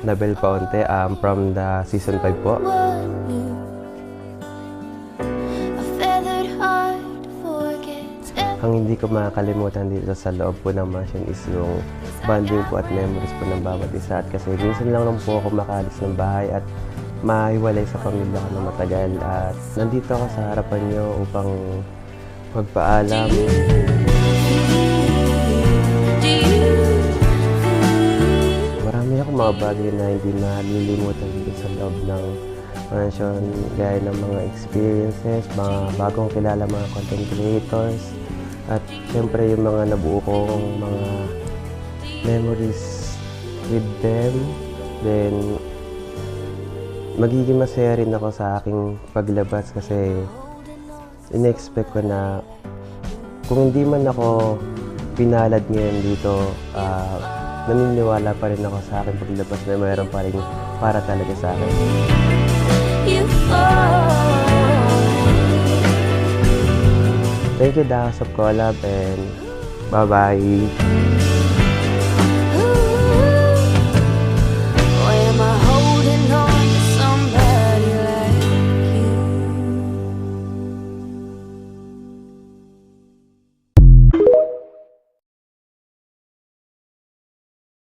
Nabel Paonte from the season 5 po. Ang hindi ko makakalimutan dito sa loob po ng mansion is yung bonding po at memories po ng bawat isa. At kasi minsan lang po ako makaalis ng bahay at mahiwalay sa pamilya ko na matagal. At nandito ako sa harapan nyo upang magpaalam. Marami akong mga bagay na hindi malilimutan dito sa loob ng mansion, gaya ng mga experiences, mga bagong kilala mga content creators, at syempre yung mga nabuo kong mga memories with them. Then magiging masaya rin ako sa aking paglabas kasi in-expect ko na kung hindi man ako pinalad ngayon dito, naniniwala pa rin ako sa aking paglabas na mayroon pa rin para talaga sa akin. Thank you, The House of Collab, and bye-bye!